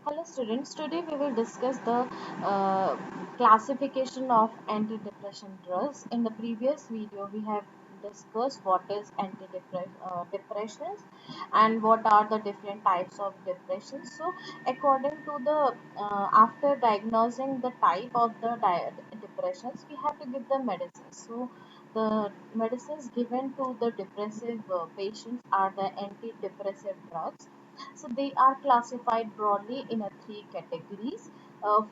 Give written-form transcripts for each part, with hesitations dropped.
Hello students, today we will discuss the uh, classification of antidepressant drugs. In the previous video we have discussed what is antidepressants and what are the different types of depression. So according to the after diagnosing the type of the depressions, we have to give the medicines. So the medicines given to the depressive patients are the antidepressive drugs. So they are classified broadly in a three categories.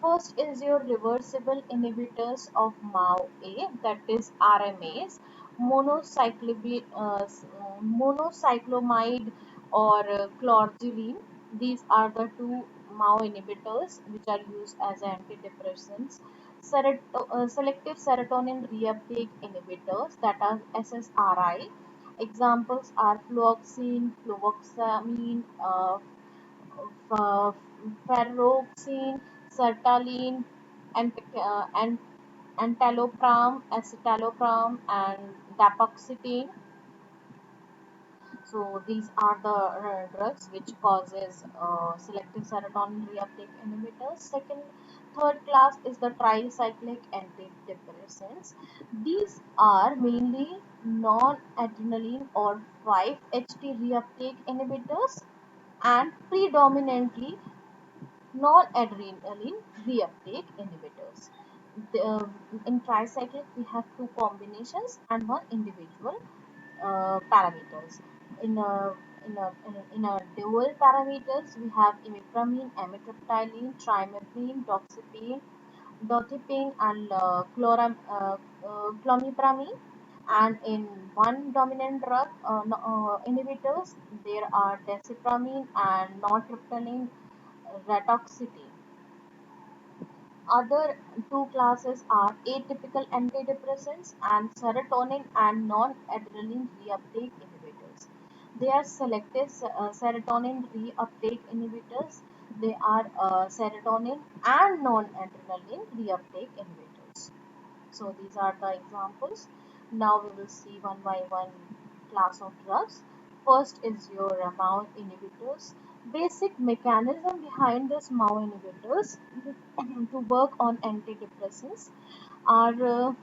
First is your reversible inhibitors of MAO-A, that is RMAs, monocyclomide or chlorgeline. These are the two MAO inhibitors which are used as antidepressants. Selective serotonin reuptake inhibitors, that are SSRI. Examples are fluoxetine, fluvoxamine, uh, ferroxine, sertraline, and entalopram, escitalopram, and dapaxetine. So these are the drugs which causes selective serotonin reuptake inhibitors. Third class is the tricyclic antidepressants. These are mainly non-adrenaline or 5-HT reuptake inhibitors and predominantly noradrenaline reuptake inhibitors. In tricyclic, we have two combinations and one individual parameters. In a, in a dual parameters, we have imipramine, amitriptyline, trimipramine, doxepine, and clomipramine. And in one dominant drug inhibitors, there are desipramine and nortriptyline retoxetine. Other two classes are atypical antidepressants and serotonin and non-adrenaline reuptake inhibitors. They are selective serotonin reuptake inhibitors. They are serotonin and non-adrenaline reuptake inhibitors. So these are the examples. Now we will see one by one class of drugs. First is your MAO inhibitors. Basic mechanism behind this MAO inhibitors to work on antidepressants are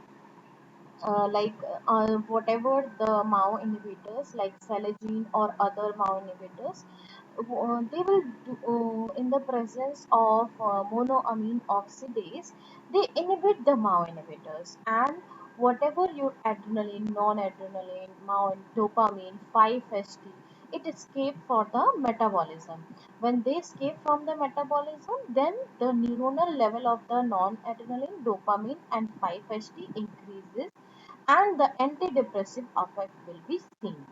whatever the MAO inhibitors like Selagine or other MAO inhibitors, they will do, in the presence of monoamine oxidase, they inhibit the MAO inhibitors, and whatever your adrenaline, non-adrenaline, MAO, dopamine, 5-HT, it escape for the metabolism. When they escape from the metabolism, then the neuronal level of the non-adrenaline, dopamine, and 5-HT increases, and the antidepressive effect will be seen.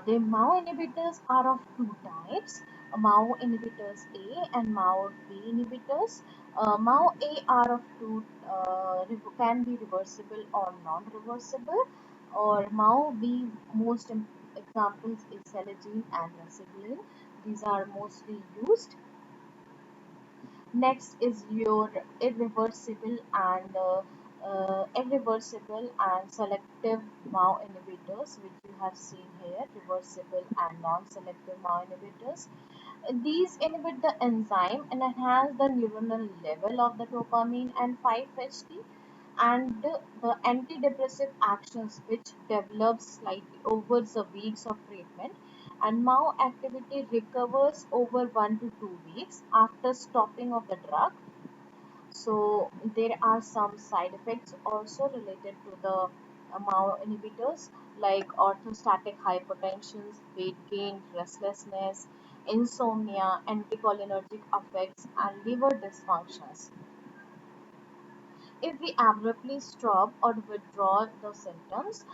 The MAO inhibitors are of two types, MAO inhibitors A and MAO B inhibitors. MAO A are of two, can be reversible or non-reversible, or MAO B, most examples is Selagine and Resiglin. These are mostly used. Next is your irreversible and selective MAO inhibitors, which you have seen here, reversible and non-selective MAO inhibitors. These inhibit the enzyme and enhance the neuronal level of the dopamine and 5-HT, and the antidepressive actions which develop slightly over the weeks of treatment, and MAO activity recovers over 1 to 2 weeks after stopping of the drug. So there are some side effects also related to the MAO inhibitors, like orthostatic hypotension, weight gain, restlessness, insomnia, anticholinergic effects, and liver dysfunctions. If we abruptly stop or withdraw the symptoms,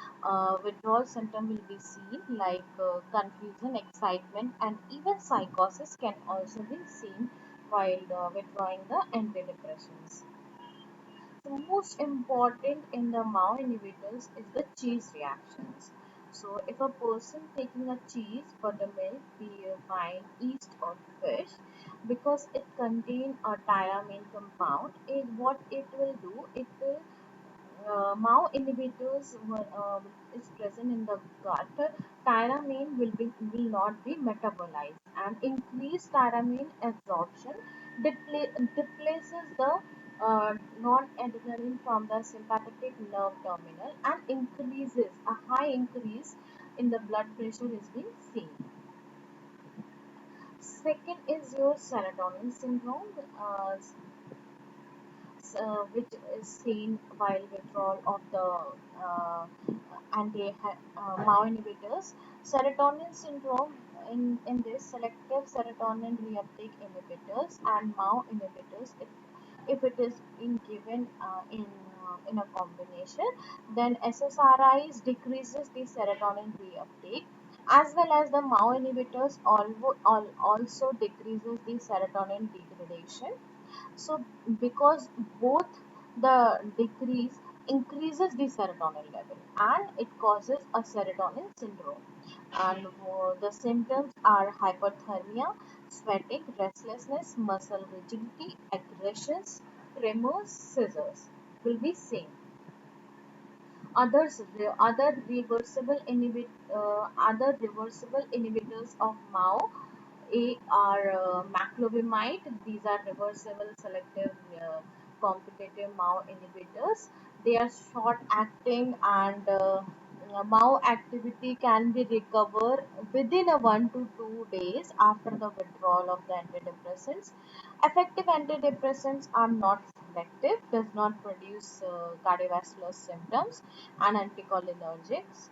withdrawal symptom will be seen, like confusion, excitement, and even psychosis can also be seen while withdrawing the antidepressants. The most important in the MAO inhibitors is the cheese reactions. So if a person taking a cheese, buttermilk, beer, wine, yeast, or fish, because it contains a thiamine compound, what it will do, it will MAO inhibitors is present in the gut, tyramine will not be metabolized, and increased tyramine absorption displaces the non-adrenaline from the sympathetic nerve terminal and increases a high increase in the blood pressure is being seen. Second is your serotonin syndrome. Which is seen while withdrawal of the MAO inhibitors. Serotonin syndrome in this selective serotonin reuptake inhibitors and MAO inhibitors, if it is in given in a combination, then SSRIs decreases the serotonin reuptake as well as the MAO inhibitors also decreases the serotonin degradation. So because both the decrease increases the serotonin level and it causes a serotonin syndrome. And the symptoms are hyperthermia, sweating, restlessness, muscle rigidity, aggressions, tremors, seizures will be same. Other reversible inhibitors of MAO are macrolide. These are reversible selective competitive MAO inhibitors. They are short acting and MAO activity can be recovered within a 1 to 2 days after the withdrawal of the antidepressants. Effective antidepressants are not selective, does not produce cardiovascular symptoms and anticholinergics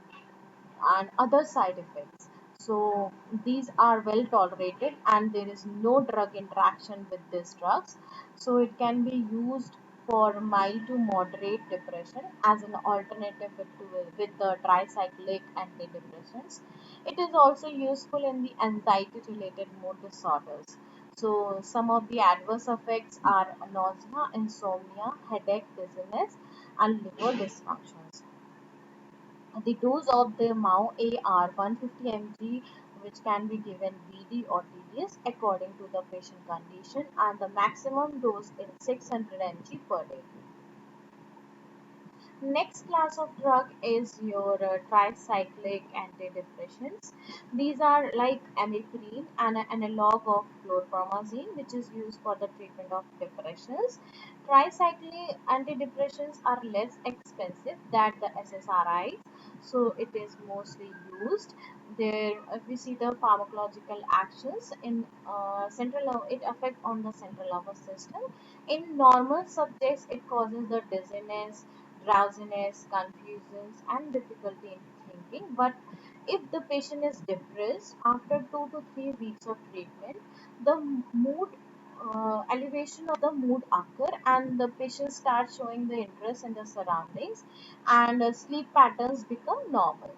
and other side effects. So these are well tolerated and there is no drug interaction with these drugs. So it can be used for mild to moderate depression as an alternative with the tricyclic antidepressants. It is also useful in the anxiety related mood disorders. So some of the adverse effects are nausea, insomnia, headache, dizziness, and liver dysfunctions. The dose of the MAO A are 150 mg, which can be given BD or TDS according to the patient condition, and the maximum dose is 600 mg per day. Next class of drug is your tricyclic antidepressants. These are like amiprine, an analog of chlorpromazine, which is used for the treatment of depressions. Tricyclic antidepressants are less expensive than the SSRIs, so it is mostly used. There, we see the pharmacological actions in it affects on the central nervous system. In normal subjects, it causes the dizziness, drowsiness, confusions, and difficulty in thinking. But if the patient is depressed, after 2 to 3 weeks of treatment, the mood elevation of the mood occur and the patient starts showing the interest in the surroundings and sleep patterns become normal.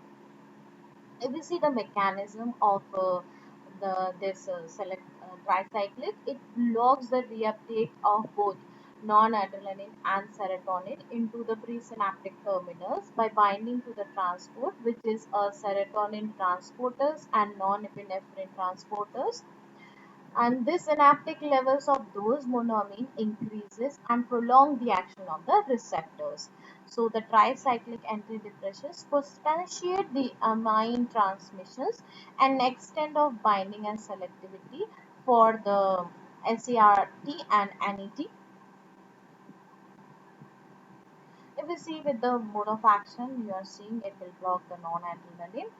If we see the mechanism of the this select tricyclic, it blocks the reuptake of both non-adrenaline and serotonin into the presynaptic terminals by binding to the transport, which is serotonin transporters and non-epinephrine transporters, and this synaptic levels of those monoamine increases and prolong the action of the receptors. So the tricyclic antidepressants potentiate the amine transmissions and extent of binding and selectivity for the SART and NET. If we see with the mode of action, you are seeing it will block the non-adrenaline.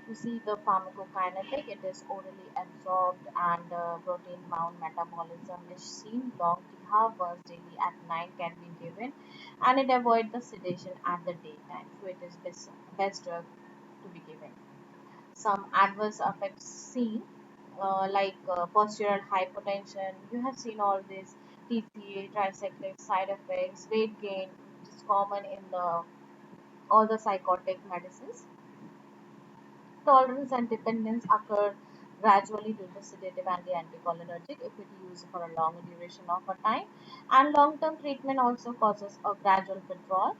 You see the pharmacokinetic, it is orally absorbed and protein bound metabolism is seen. Long half once daily at night can be given and it avoids the sedation at the daytime. So it is best drug to be given. Some adverse effects seen like postural hypotension. You have seen all these TCA, tricyclic side effects, weight gain, which is common in the all the psychotic medicines. Tolerance and dependence occur gradually due to sedative and the anticholinergic if it is used for a longer duration of a time. And long-term treatment also causes a gradual withdrawal.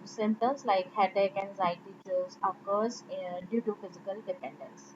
Symptoms like headache, anxiety, chills occurs due to physical dependence.